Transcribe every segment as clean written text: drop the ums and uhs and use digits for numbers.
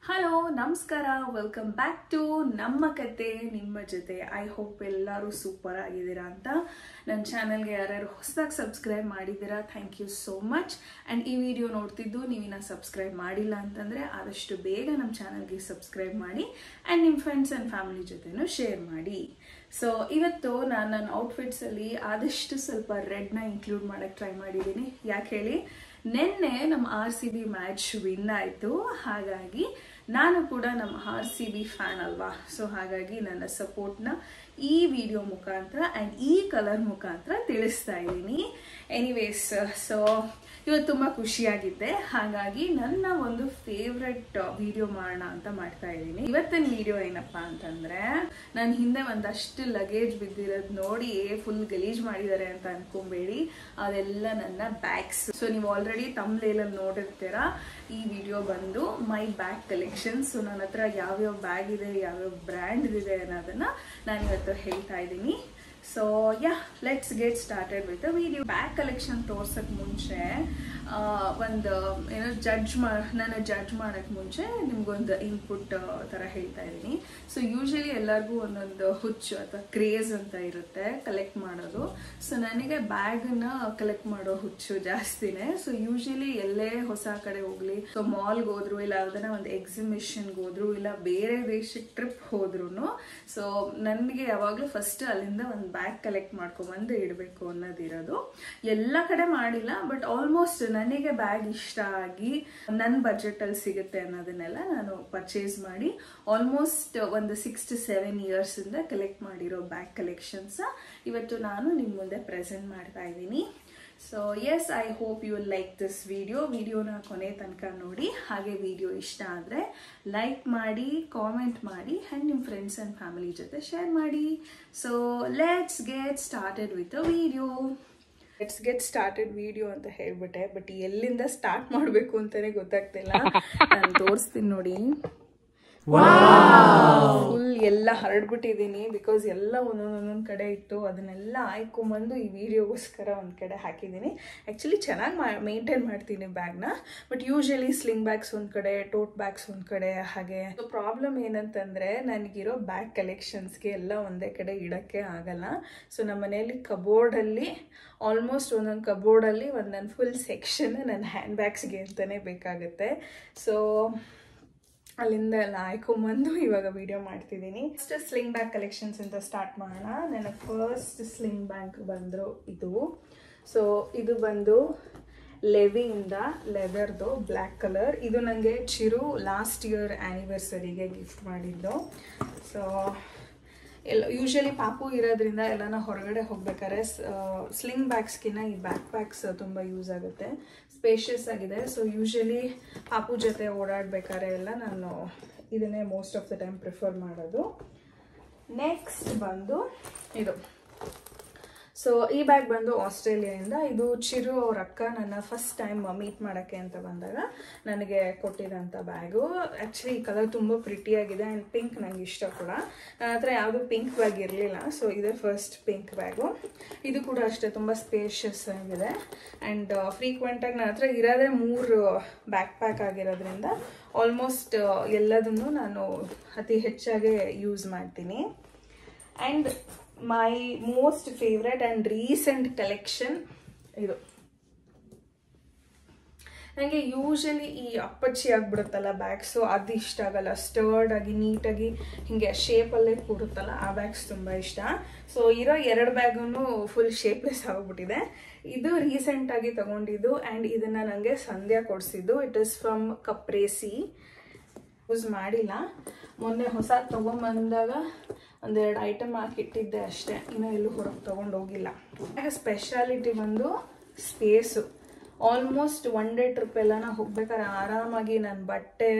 Hello ನಮಸ್ಕಾರ welcome back to ನಮ್ಮ ಕತೆ ನಿಮ್ಮ ಜೊತೆ. ಐ ಹೋಪ್ ಎಲ್ಲರೂ ಸೂಪರ್ ಆಗಿದ್ದೀರಾ ಅಂತ. ನನ್ನ ಚಾನಲ್ಗೆ ಯಾರ್ಯಾರು ಹೊಸದಾಗಿ ಸಬ್ಸ್ಕ್ರೈಬ್ ಮಾಡಿದ್ದೀರಾ thank you so much. And ಈ ವಿಡಿಯೋ ನೋಡ್ತಿದ್ದು ನೀವಿನ್ನ ಸಬ್ಸ್ಕ್ರೈಬ್ ಮಾಡಿಲ್ಲ ಅಂತಂದರೆ ಆದಷ್ಟು ಬೇಗ ನಮ್ಮ ಚಾನಲ್ಗೆ ಸಬ್ಸ್ಕ್ರೈಬ್ ಮಾಡಿ ಆ್ಯಂಡ್ ನಿಮ್ಮ ಫ್ರೆಂಡ್ಸ್ ಆ್ಯಂಡ್ ಫ್ಯಾಮಿಲಿ ಜೊತೆನೂ ಶೇರ್ ಮಾಡಿ. ಸೊ ಇವತ್ತು ನಾನು ನನ್ನ ಔಟ್ಫಿಟ್ಸಲ್ಲಿ ಆದಷ್ಟು ಸ್ವಲ್ಪ ರೆಡ್ನ ಇನ್ಕ್ಲೂಡ್ ಮಾಡೋಕ್ಕೆ ಟ್ರೈ ಮಾಡಿದ್ದೀನಿ. ಯಾಕೆ ಹೇಳಿ, ನಿನ್ನೆ ನಮ್ಮ RCB ಮ್ಯಾಚ್ ವಿನ್ ಆಯಿತು. ಹಾಗಾಗಿ ನಾನು ಕೂಡ ನಮ್ಮ RCB ಫ್ಯಾನ್ ಅಲ್ವಾ, ಸೊ ಹಾಗಾಗಿ ನನ್ನ ಸಪೋರ್ಟ್ನ ಈ ವಿಡಿಯೋ ಮುಖಾಂತರ ಆ್ಯಂಡ್ ಈ ಕಲರ್ ಮುಖಾಂತರ ತಿಳಿಸ್ತಾ ಇದ್ದೀನಿ. ಎನಿವೇಸ್, ಸೊ ಇವತ್ತು ತುಂಬ ಖುಷಿಯಾಗಿದ್ದೆ. ಹಾಗಾಗಿ ನನ್ನ ಒಂದು ಫೇವ್ರೆಟ್ ವಿಡಿಯೋ ಮಾಡೋಣ ಅಂತ ಮಾಡ್ತಾ ಇದ್ದೀನಿ. ಇವತ್ತಿನ ವಿಡಿಯೋ ಏನಪ್ಪಾ ಅಂತಂದ್ರೆ, ನಾನು ಹಿಂದೆ ಒಂದಷ್ಟು ಲಗೇಜ್ ಬಿದ್ದಿರೋದು ನೋಡಿ ಫುಲ್ ಗಲೀಜ್ ಮಾಡಿದ್ದಾರೆ ಅಂತ ಅನ್ಕೊಂಬೇಡಿ, ಅದೆಲ್ಲ ನನ್ನ ಬ್ಯಾಗ್ಸ್. ಸೊ ನೀವು ಆಲ್ರೆಡಿ ತಮ್ಲೇಲಲ್ಲಿ ನೋಡಿರ್ತೀರಾ. ಈ ವಿಡಿಯೋ ಬಂದು ಮೈ ಬ್ಯಾಗ್ ಕಲೆಕ್ಷನ್. ಸೊ ನನ್ನ ಹತ್ರ ಯಾವ್ಯಾವ ಬ್ಯಾಗ್ ಇದೆ, ಯಾವ್ಯಾವ ಬ್ರ್ಯಾಂಡ್ ಇದೆ ಅನ್ನೋದನ್ನ ನಾನು ಇವತ್ತು ಹೇಳ್ತಾ ಇದ್ದೀನಿ. So yeah, let's get started with the video. Bag collection ತೋರ್ಸಕ್ಕೆ ಮುಂಚೆ ಒಂದು ಏನೋ ನಾನು ಜಡ್ಜ್ ಮಾಡೋಕ್ಕೆ ಮುಂಚೆ ನಿಮ್ಗೊಂದು ಇನ್ಪುಟ್ ಥರ ಹೇಳ್ತಾ ಇದ್ದೀನಿ. ಸೊ ಯೂಶಲಿ ಎಲ್ಲರಿಗೂ ಒಂದೊಂದು ಹುಚ್ಚು ಅಥವಾ ಕ್ರೇಜ್ ಅಂತ ಇರುತ್ತೆ ಕಲೆಕ್ಟ್ ಮಾಡೋದು. ಸೊ ನನಗೆ ಬ್ಯಾಗನ್ನ ಕಲೆಕ್ಟ್ ಮಾಡೋ ಹುಚ್ಚು ಜಾಸ್ತಿನೇ. ಸೊ ಯೂಶಲಿ ಎಲ್ಲೇ ಹೊಸ ಕಡೆ ಹೋಗ್ಲಿ, ಸೊ ಮಾಲ್ಗೆ ಹೋದ್ರು, ಇಲ್ಲ ಯಾವ್ದಾರ ಒಂದು ಎಕ್ಸಿಬಿಷನ್ಗೆ ಹೋದ್ರು, ಇಲ್ಲ ಬೇರೆ ದೇಶಕ್ಕೆ ಟ್ರಿಪ್ ಹೋದ್ರು, ಸೊ ನನಗೆ ಯಾವಾಗಲೂ ಫಸ್ಟ್ ಅಲ್ಲಿಂದ ಒಂದು ಬ್ಯಾಗ್ ಕಲೆಕ್ಟ್ ಮಾಡ್ಕೊಂಬಂದು ಇಡಬೇಕು ಅನ್ನೋದಿರೋದು. ಎಲ್ಲ ಕಡೆ ಮಾಡಿಲ್ಲ, ಬಟ್ ಆಲ್ಮೋಸ್ಟ್ ನನಗೆ ಬ್ಯಾಗ್ ಇಷ್ಟ ಆಗಿ ನನ್ನ ಬಜೆಟಲ್ಲಿ ಸಿಗುತ್ತೆ ಅನ್ನೋದನ್ನೆಲ್ಲ ನಾನು ಪರ್ಚೇಸ್ ಮಾಡಿ ಆಲ್ಮೋಸ್ಟ್ ಒಂದು 6 to 7 years ಇಂದ ಕಲೆಕ್ಟ್ ಮಾಡಿರೋ ಬ್ಯಾಗ್ ಕಲೆಕ್ಷನ್ಸ್ ಇವತ್ತು ನಾನು ನಿಮ್ಮ ಮುಂದೆ ಪ್ರೆಸೆಂಟ್ ಮಾಡ್ತಾ ಇದ್ದೀನಿ. So yes, I hope you will like this ವಿಡಿಯೋನ ಕೊನೆ ತನಕ ನೋಡಿ. ಹಾಗೆ ವಿಡಿಯೋ ಇಷ್ಟ ಆದರೆ ಲೈಕ್ ಮಾಡಿ, ಕಾಮೆಂಟ್ ಮಾಡಿ ಆ್ಯಂಡ್ ನಿಮ್ಮ ಫ್ರೆಂಡ್ಸ್ ಆ್ಯಂಡ್ ಫ್ಯಾಮಿಲಿ ಜೊತೆ ಶೇರ್ ಮಾಡಿ. So let's get started with a video ಅಂತ ಹೇಳ್ಬಿಟ್ಟೆ, ಬಟ್ ಎಲ್ಲಿಂದ ಸ್ಟಾರ್ಟ್ ಮಾಡಬೇಕು ಅಂತಾನೆ ಗೊತ್ತಾಗ್ತಿಲ್ಲ. ನಾನು ತೋರಿಸ್ತೀನಿ ನೋಡಿ. ಫುಲ್ ಎಲ್ಲ ಹರಡ್ಬಿಟ್ಟಿದ್ದೀನಿ, ಬಿಕಾಸ್ ಎಲ್ಲ ಒಂದೊಂದೊಂದೊಂದು ಕಡೆ ಇತ್ತು. ಅದನ್ನೆಲ್ಲ ಆಯ್ಕೊಂಬಂದು ಈ ವಿಡಿಯೋಗೋಸ್ಕರ ಒಂದು ಕಡೆ ಹಾಕಿದ್ದೀನಿ. ಆ್ಯಕ್ಚುಲಿ ಚೆನ್ನಾಗಿ ಮೇಂಟೈನ್ ಮಾಡ್ತೀನಿ ಬ್ಯಾಗ್ನ, ಬಟ್ ಯೂಶಲಿ ಸ್ಲಿಂಗ್ ಬ್ಯಾಗ್ಸ್ ಒಂದು ಕಡೆ, ಟೋಟ್ ಬ್ಯಾಗ್ಸ್ ಒಂದು ಕಡೆ. ಹಾಗೆ ಪ್ರಾಬ್ಲಮ್ ಏನಂತಂದರೆ, ನನಗಿರೋ ಬ್ಯಾಗ್ ಕಲೆಕ್ಷನ್ಸ್ಗೆ ಎಲ್ಲ ಒಂದೇ ಕಡೆ ಇಡೋಕ್ಕೆ ಆಗಲ್ಲ. ಸೊ ನಮ್ಮ ಮನೆಯಲ್ಲಿ ಕಬೋರ್ಡಲ್ಲಿ ಆಲ್ಮೋಸ್ಟ್ ಒಂದೊಂದು ಕಬೋರ್ಡಲ್ಲಿ ಒಂದೊಂದು ಫುಲ್ ಸೆಕ್ಷನ್ ನನ್ನ ಹ್ಯಾಂಡ್ ಬ್ಯಾಗ್ಸ್ಗೆ ಅಂತಲೇ ಬೇಕಾಗುತ್ತೆ. ಸೊ ಅಲ್ಲಿಂದ ಎಲ್ಲ ಆಯ್ಕೊಂಬಂದು ಇವಾಗ ವಿಡಿಯೋ ಮಾಡ್ತಿದ್ದೀನಿ. ಫಸ್ಟ್ ಸ್ಲಿಂಗ್ ಬ್ಯಾಗ್ ಕಲೆಕ್ಷನ್ಸ್ ಅಂತ ಸ್ಟಾರ್ಟ್ ಮಾಡೋಣ. ನನ್ನ ಫಸ್ಟ್ ಸ್ಲಿಂಗ್ ಬ್ಯಾಗ್ ಬಂದರು ಇದು. ಸೊ ಇದು ಬಂದು ಲೆವಿಯಿಂದ ಲೆದರ್ದು ಬ್ಲ್ಯಾಕ್ ಕಲರ್. ಇದು ನನಗೆ ಚಿರು ಲಾಸ್ಟ್ ಇಯರ್ ಆ್ಯನಿವರ್ಸರಿಗೆ ಗಿಫ್ಟ್ ಮಾಡಿದ್ದು. ಸೊ ಎಲ್ಲ ಯೂಶಲಿ ಪಾಪು ಇರೋದ್ರಿಂದ ಎಲ್ಲನ ಹೊರಗಡೆ ಹೋಗ್ಬೇಕಾದ್ರೆ ಸ್ಲಿಂಗ್ ಬ್ಯಾಗ್ಸ್ಗಿನ್ನ ಈ ಬ್ಯಾಕ್ ಪ್ಯಾಕ್ಸ್ ತುಂಬ ಯೂಸ್ ಆಗುತ್ತೆ, ಸ್ಪೇಷಿಯಸ್ ಆಗಿದೆ. ಸೊ ಯೂಶಲಿ ಪಾಪು ಜೊತೆ ಓಡಾಡ್ಬೇಕಾದ್ರೆ ಎಲ್ಲ ನಾನು ಇದನ್ನೇ most of the time prefer ಮಾಡೋದು. ನೆಕ್ಸ್ಟ್ ಬಂದು ಇದು. ಸೊ ಈ ಬ್ಯಾಗ್ ಬಂದು ಆಸ್ಟ್ರೇಲಿಯಾದಿಂದ. ಇದು ಚಿರು ಅವ್ರ ಅಕ್ಕ ನನ್ನ ಫಸ್ಟ್ ಟೈಮ್ ಮೀಟ್ ಮಾಡೋಕ್ಕೆ ಅಂತ ಬಂದಾಗ ನನಗೆ ಕೊಟ್ಟಿರೋಂಥ ಬ್ಯಾಗು. ಆ್ಯಕ್ಚುಲಿ ಈ ಕಲರ್ ತುಂಬ ಪ್ರಿಟಿಯಾಗಿದೆ ಆ್ಯಂಡ್ ಪಿಂಕ್ ನನಗೆ ಇಷ್ಟ ಕೂಡ. ನನ್ನ ಹತ್ರ ಯಾವುದೂ ಪಿಂಕ್ ಬ್ಯಾಗ್ ಇರಲಿಲ್ಲ, ಸೊ ಇದೇ ಫಸ್ಟ್ ಪಿಂಕ್ ಬ್ಯಾಗು. ಇದು ಕೂಡ ಅಷ್ಟೇ ತುಂಬ ಸ್ಪೇಷಿಯಸ್ ಆಗಿದೆ ಆ್ಯಂಡ್ ಫ್ರೀಕ್ವೆಂಟಾಗಿ ನನ್ನ ಹತ್ರ ಇರೋದೇ 3 ಬ್ಯಾಕ್ ಪ್ಯಾಕ್ ಆಗಿರೋದ್ರಿಂದ ಆಲ್ಮೋಸ್ಟ್ ಎಲ್ಲದನ್ನು ನಾನು ಅತಿ ಹೆಚ್ಚಾಗಿ ಯೂಸ್ ಮಾಡ್ತೀನಿ. And my most favourite and recent collection ಇದು. ನನಗೆ ಯೂಶಲಿ ಈ ಅಪ್ಪಚ್ಚಿ ಆಗಿಬಿಡುತ್ತಲ್ಲ ಬ್ಯಾಗ್ಸು, ಅದು ಇಷ್ಟ ಆಗಲ್ಲ. ಸ್ಟರ್ಡ್ ಆಗಿ ನೀಟಾಗಿ ಹೀಗೆ ಶೇಪಲ್ಲೇ ಕೂರುತ್ತಲ್ಲ, ಆ ಬ್ಯಾಗ್ಸ್ ತುಂಬ ಇಷ್ಟ. ಸೊ ಇರೋ 2 ಬ್ಯಾಗನ್ನು ಫುಲ್ ಶೇಪ್ಲೆಸ್ ಆಗಿಬಿಟ್ಟಿದೆ. ಇದು ರೀಸೆಂಟಾಗಿ ತೊಗೊಂಡಿದ್ದು ಆ್ಯಂಡ್ ಇದನ್ನು ನನಗೆ ಸಂಧ್ಯಾ ಕೊಡಿಸಿದ್ದು. It is from Caprese. Use ಮಾಡಿಲ್ಲ, ಮೊನ್ನೆ ಹೊಸ ತೊಗೊಂಬಂದಾಗ ಒಂದೆರಡು ಐಟಮ್ ಹಾಕಿಟ್ಟಿದ್ದೆ ಅಷ್ಟೇ, ಇನ್ನೂ ಎಲ್ಲೂ ಹೊರಗೆ ತೊಗೊಂಡು ಹೋಗಿಲ್ಲ. ಹಾಗೆ ಸ್ಪೆಷಾಲಿಟಿ ಬಂದು ಸ್ಪೇಸು. ಆಲ್ಮೋಸ್ಟ್ 1 day ಟ್ರಿಪ್ ಎಲ್ಲನ ಹೋಗ್ಬೇಕಾದ್ರೆ ಆರಾಮಾಗಿ ನನ್ನ ಬಟ್ಟೆ,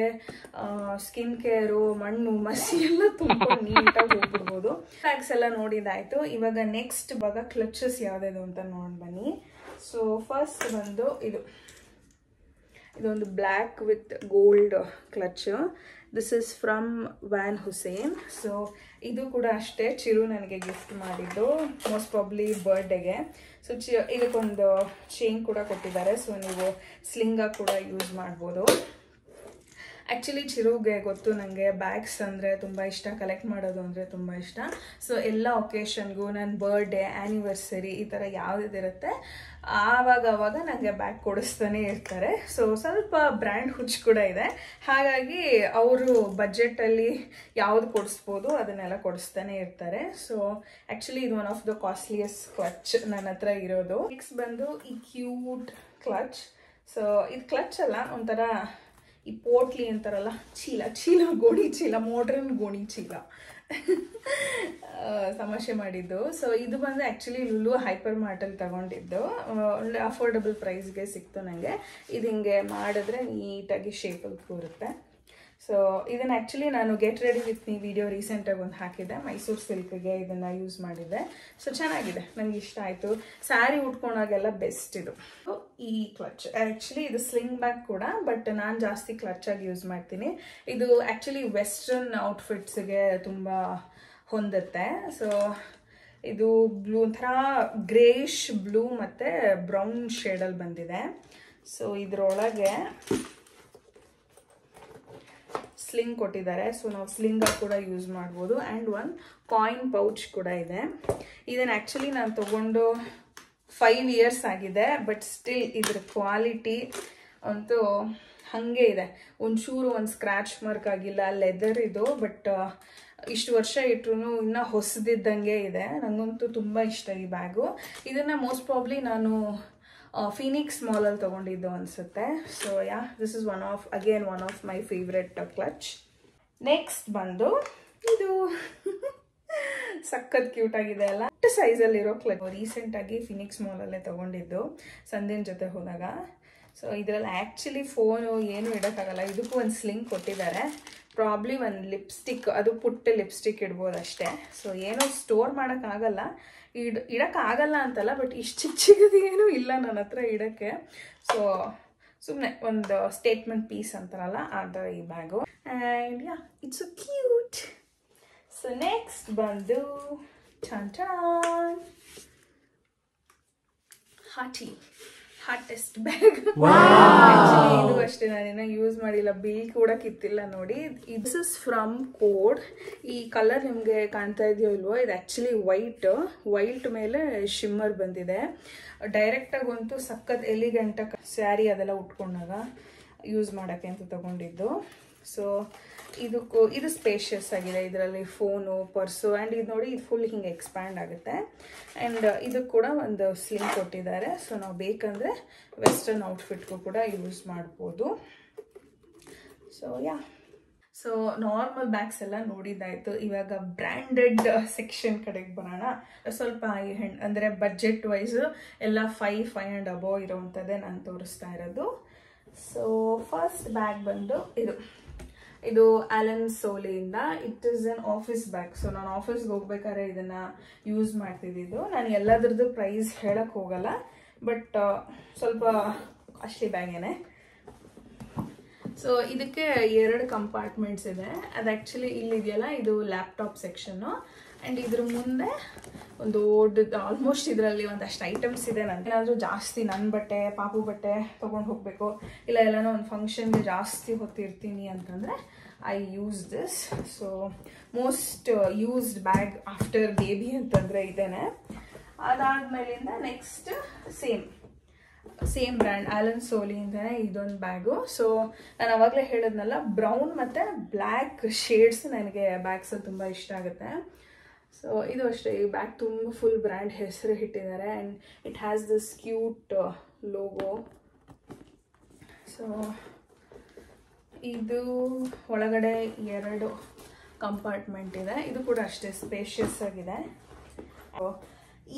ಸ್ಕಿನ್ ಕೇರು, ಮಣ್ಣು ಮಸಿ ಎಲ್ಲ ತುಂಬ ನೀಟಾಗಿ ಹೋಗ್ಬಿಡ್ಬೋದು. ಬ್ಯಾಗ್ಸ್ ಎಲ್ಲ ನೋಡಿದಾಯ್ತು. ಇವಾಗ ನೆಕ್ಸ್ಟ್ ಇವಾಗ ಕ್ಲಚಸ್ ಯಾವುದಿದು ಅಂತ ನೋಡಿ ಬನ್ನಿ. ಸೊ ಫಸ್ಟ್ ಬಂದು ಇದೊಂದು black with gold clutch. This is from van Hussain. So ಇದು ಕೂಡ ಅಷ್ಟೇ ಚಿರು ನನಗೆ ಗಿಫ್ಟ್ ಮಾಡಿದ್ದು, ಮೋಸ್ಟ್ ಪ್ರಾಬ್ಲಿ ಬರ್ಡೇಗೆ. ಸೊ ಇದಕ್ಕೊಂದು ಚೈನ್ ಕೂಡ ಕೊಟ್ಟಿದ್ದಾರೆ, ಸೊ ನೀವು ಸ್ಲಿಂಗಾಗಿ ಕೂಡ ಯೂಸ್ ಮಾಡ್ಬೋದು. ಆ್ಯಕ್ಚುಲಿ ಚಿರುಗೆ ಗೊತ್ತು ನನಗೆ ಬ್ಯಾಗ್ಸ್ ಅಂದರೆ ತುಂಬ ಇಷ್ಟ, ಕಲೆಕ್ಟ್ ಮಾಡೋದು ಅಂದರೆ ತುಂಬ ಇಷ್ಟ. ಸೊ ಎಲ್ಲ ಒಕೇಶನ್ಗೂ ನನ್ನ ಬರ್ಡೇ, ಆ್ಯನಿವರ್ಸರಿ ಈ ಥರ ಯಾವುದಿರುತ್ತೆ ಆವಾಗ ನನಗೆ ಬ್ಯಾಗ್ ಕೊಡಿಸ್ತಾನೆ ಇರ್ತಾರೆ. ಸೊ ಸ್ವಲ್ಪ ಬ್ರ್ಯಾಂಡ್ ಹುಚ್ಚು ಕೂಡ ಇದೆ, ಹಾಗಾಗಿ ಅವರು ಬಜೆಟಲ್ಲಿ ಯಾವುದು ಕೊಡಿಸ್ಬೋದು ಅದನ್ನೆಲ್ಲ ಕೊಡಿಸ್ತಾನೆ ಇರ್ತಾರೆ. ಸೊ ಆ್ಯಕ್ಚುಲಿ ಇದು one of the costliest clutch ನನ್ನ ಹತ್ರ ಇರೋದು. ನೆಕ್ಸ್ಟ್ ಬಂದು ಈ ಕ್ಯೂಟ್ ಕ್ಲಚ್. ಸೊ ಇದು ಕ್ಲಚ್ ಅಲ್ಲ, ಒಂಥರ ಈ ಪೋಟ್ಲಿ ಅಂತಾರಲ್ಲ, ಚೀಲ ಗೋಣಿ ಚೀಲ, ಮಾಡ್ರನ್ ಗೋಣಿ ಚೀಲ ತಮಾಷೆ ಮಾಡಿದ್ದು. ಸೊ ಇದು ಬಂದು ಆ್ಯಕ್ಚುಲಿ ಲುಲು ಹೈಪರ್ ಮಾರ್ಟಲ್ಲಿ ತಗೊಂಡಿದ್ದು, ಒಳ್ಳೆ ಅಫೋರ್ಡಬಲ್ ಪ್ರೈಸ್ಗೆ ಸಿಕ್ತು ನನಗೆ. ಇದು ಹಿಂಗೆ ಮಾಡಿದ್ರೆ ನೀಟಾಗಿ ಶೇಪಲ್ಲಿ ಕೂರುತ್ತೆ. ಸೊ ಇದನ್ನು ಆ್ಯಕ್ಚುಲಿ ನಾನು get ready with me video ರೀಸೆಂಟಾಗಿ ಒಂದು ಹಾಕಿದ್ದೆ, ಮೈಸೂರು ಸಿಲ್ಕ್ಗೆ ಇದನ್ನು ಯೂಸ್ ಮಾಡಿದ್ದೆ. ಸೊ ಚೆನ್ನಾಗಿದೆ, ನನಗೆ ಇಷ್ಟ ಆಯಿತು. ಸ್ಯಾರಿ ಉಟ್ಕೊಂಡಾಗೆಲ್ಲ ಬೆಸ್ಟ್ ಇದು. ಈ ಕ್ಲಚ್ ಆ್ಯಕ್ಚುಲಿ ಇದು ಸ್ಲಿಂಗ್ ಬ್ಯಾಗ್ ಕೂಡ, ಬಟ್ ನಾನು ಜಾಸ್ತಿ ಕ್ಲಚಾಗಿ ಯೂಸ್ ಮಾಡ್ತೀನಿ. ಇದು ಆ್ಯಕ್ಚುಲಿ ವೆಸ್ಟರ್ನ್ ಔಟ್ಫಿಟ್ಸ್ಗೆ ತುಂಬ ಹೊಂದುತ್ತೆ. ಸೊ ಇದು ಬ್ಲೂ, ಒಂಥರ ಗ್ರೇಷ್ ಬ್ಲೂ ಮತ್ತು ಬ್ರೌನ್ ಶೇಡಲ್ಲಿ ಬಂದಿದೆ. ಸೊ ಇದರೊಳಗೆ ಸ್ಲಿಂಗ್ ಕೊಟ್ಟಿದ್ದಾರೆ. ಸೊ ನಾವು ಸ್ಲಿಂಗಾಗಿ ಕೂಡ ಯೂಸ್ ಮಾಡ್ಬೋದು. ಆ್ಯಂಡ್ ಒಂದು ಕಾಯಿನ್ ಪೌಚ್ ಕೂಡ ಇದೆ. ಇದನ್ನು ಆ್ಯಕ್ಚುಲಿ ನಾನು ತೊಗೊಂಡು 5 years ಆಗಿದೆ, ಬಟ್ ಸ್ಟಿಲ್ ಇದ್ರ ಕ್ವಾಲಿಟಿ ಅಂತೂ ಹಾಗೆ ಇದೆ. ಒಂಚೂರು ಒಂದು ಸ್ಕ್ರ್ಯಾಚ್ ಮಾರ್ಕ್ ಆಗಿಲ್ಲ. ಲೆದರ್ ಇದು, ಬಟ್ ಇಷ್ಟು ವರ್ಷ ಇಟ್ಟರು ಇನ್ನೂ ಹೊಸದಿದ್ದಂಗೆ ಇದೆ. ನನಗಂತೂ ತುಂಬ ಇಷ್ಟ ಈ ಬ್ಯಾಗು. ಇದನ್ನು ಮೋಸ್ಟ್ ಪ್ರಾಬ್ಲಿ ನಾನು ಫೀನಿಕ್ಸ್ ಮಾಲಲ್ಲಿ ತೊಗೊಂಡಿದ್ದು ಅನಿಸುತ್ತೆ. So yeah, this is one of my favourite clutch. Next ಬಂದು ಇದು ಸಖತ್ ಕ್ಯೂಟ್ ಆಗಿದೆ ಅಲ್ಲ, ಸೈಜಲ್ಲಿರೋ ಕ್ಲಚ್. ರೀಸೆಂಟಾಗಿ ಫಿನಿಕ್ಸ್ ಮಾಲಲ್ಲೇ ತೊಗೊಂಡಿದ್ದು ಸಂಧಿನ ಜೊತೆ ಹೋದಾಗ. ಸೊ ಇದರಲ್ಲಿ ಆ್ಯಕ್ಚುಲಿ ಫೋನು ಏನು ಇಡೋಕ್ಕಾಗಲ್ಲ. ಇದಕ್ಕೂ ಒಂದು ಸ್ಲಿಂಗ್ ಕೊಟ್ಟಿದ್ದಾರೆ. ಪ್ರಾಬ್ಲಿ ಒಂದು ಲಿಪ್ಸ್ಟಿಕ್, ಅದು ಪುಟ್ಟ ಲಿಪ್ಸ್ಟಿಕ್ ಇಡ್ಬೋದು ಅಷ್ಟೇ. ಸೊ ಏನೋ ಸ್ಟೋರ್ ಮಾಡೋಕ್ಕಾಗಲ್ಲ, ಇಡೋಕ್ಕಾಗಲ್ಲ ಅಂತಲ್ಲ, ಬಟ್ ಇಷ್ಟು ಚಿಕ್ಕದು ಏನೂ ಇಲ್ಲ ನನ್ನ ಹತ್ರ ಇಡೋಕ್ಕೆ. ಸೊ ಸುಮ್ಮನೆ ಒಂದು ಸ್ಟೇಟ್ಮೆಂಟ್ ಪೀಸ್ ಅಂತಾರಲ್ಲ ಆ ಥರ ಈ bag. And yeah, it's so cute. So next ಬಂದು ಹಾಟೆಸ್ಟ್ ಬ್ಯಾಗ್. ಇದು ಅಷ್ಟೇ, ನಾನೇನೋ ಯೂಸ್ ಮಾಡಿಲ್ಲ, ಬಿಲ್ ಕೂಡ ಕಿತ್ತಿಲ್ಲ ನೋಡಿ. This is from code. ಈ ಕಲರ್ ನಿಮಗೆ ಕಾಣ್ತಾ ಇದೆಯೋ ಇಲ್ವೋ, ಇದು ಆ್ಯಕ್ಚುಲಿ ವೈಟ್ ಮೇಲೆ ಶಿಮ್ಮರ್ ಬಂದಿದೆ. ಡೈರೆಕ್ಟಾಗಂತೂ ಸಖತ್ ಎಲಿಗೆಂಟಾಗಿ ಸ್ಯಾರಿ ಅದೆಲ್ಲ ಉಟ್ಕೊಂಡಾಗ ಯೂಸ್ ಮಾಡೋಕ್ಕೆ ಅಂತ ತೊಗೊಂಡಿದ್ದು. ಸೊ ಇದು ಸ್ಪೇಷಿಯಸ್ ಆಗಿದೆ. ಇದರಲ್ಲಿ ಫೋನು, ಪರ್ಸು, ಆ್ಯಂಡ್ ಇದು ನೋಡಿ, ಇದು ಫುಲ್ ಹಿಂಗೆ ಎಕ್ಸ್ಪ್ಯಾಂಡ್ ಆಗುತ್ತೆ. ಆ್ಯಂಡ್ ಇದು ಕೂಡ ಒಂದು ಸ್ಲಿಂಗ್ ಕೊಟ್ಟಿದ್ದಾರೆ. ಸೊ ನಾವು ಬೇಕಂದರೆ ವೆಸ್ಟರ್ನ್ ಔಟ್ಫಿಟ್ಗೂ ಕೂಡ ಯೂಸ್ ಮಾಡ್ಬೋದು. So yeah, so normal bags ಎಲ್ಲ ನೋಡಿದ್ದಾಯಿತು. ಇವಾಗ ಬ್ರ್ಯಾಂಡೆಡ್ ಸೆಕ್ಷನ್ ಕಡೆಗೆ ಬರೋಣ. ಸ್ವಲ್ಪ ಅಂದರೆ ಬಜೆಟ್ ವೈಸು ಎಲ್ಲ 5 and above ಇರೋವಂಥದ್ದೇ ನಾನು ತೋರಿಸ್ತಾ ಇರೋದು. ಸೊ ಫಸ್ಟ್ ಬ್ಯಾಗ್ ಬಂದು ಇದು ಆಲನ್ ಸೋಲಿಯಿಂದ. It is an office bag. So ನಾನು ಆಫೀಸ್ಗೆ ಹೋಗ್ಬೇಕಾದ್ರೆ ಇದನ್ನು ಯೂಸ್ ಮಾಡ್ತಿದ್ದಿದ್ದು. ನಾನು ಎಲ್ಲದ್ರದ್ದು ಪ್ರೈಸ್ ಹೇಳಕ್ಕೆ ಹೋಗಲ್ಲ, ಬಟ್ ಸ್ವಲ್ಪ ಕಾಸ್ಟ್ಲಿ ಬ್ಯಾಗೇನೆ. ಸೊ ಇದಕ್ಕೆ 2 ಕಂಪಾರ್ಟ್ಮೆಂಟ್ಸ್ ಇದೆ. ಅದು ಆ್ಯಕ್ಚುಲಿ ಇಲ್ಲಿದೆಯಲ್ಲ, ಇದು ಲ್ಯಾಪ್ಟಾಪ್ ಸೆಕ್ಷನ್ನು. ಆ್ಯಂಡ್ ಇದ್ರ ಮುಂದೆ ಒಂದು ದೊಡ್ಡದು, ಆಲ್ಮೋಸ್ಟ್ ಇದರಲ್ಲಿ ಒಂದಷ್ಟು ಐಟಮ್ಸ್ ಇದೆ. ನನಗೆ ಏನಾದರೂ ಜಾಸ್ತಿ ನನ್ನ ಬಟ್ಟೆ, ಪಾಪು ಬಟ್ಟೆ ತೊಗೊಂಡು ಹೋಗಬೇಕು, ಇಲ್ಲ ಎಲ್ಲನೋ ಒಂದು ಫಂಕ್ಷನ್ಗೆ ಜಾಸ್ತಿ ಹೊತ್ತಿರ್ತೀನಿ ಅಂತಂದರೆ I use this. So most used bag after baby ಅಂತಂದರೆ ಇದೇನೆ. ಅದಾದಮೇಲಿಂದ ನೆಕ್ಸ್ಟ್ ಸೇಮ್ ಬ್ರ್ಯಾಂಡ್ ಆಲನ್ ಸೋಲಿಯಿಂದನೇ ಇದೊಂದು ಬ್ಯಾಗು. ಸೊ ನಾನು ಆವಾಗಲೇ ಹೇಳಿದ್ನಲ್ಲ, ಬ್ರೌನ್ ಮತ್ತು ಬ್ಲ್ಯಾಕ್ ಶೇಡ್ಸ್ ನನಗೆ ಬ್ಯಾಗ್ಸಲ್ಲಿ ತುಂಬ ಇಷ್ಟ ಆಗುತ್ತೆ. ಸೊ ಇದು ಅಷ್ಟೇ, ಈ ಬ್ಯಾಗ್ ತುಂಬ ಫುಲ್ ಬ್ರ್ಯಾಂಡ್ ಹೆಸರು ಇಟ್ಟಿದ್ದಾರೆ. And it has this cute logo. So ಇದು ಒಳಗಡೆ 2 ಕಂಪಾರ್ಟ್ಮೆಂಟ್ ಇದೆ. ಇದು ಕೂಡ ಅಷ್ಟೇ ಸ್ಪೇಷಿಯಸ್ ಆಗಿದೆ.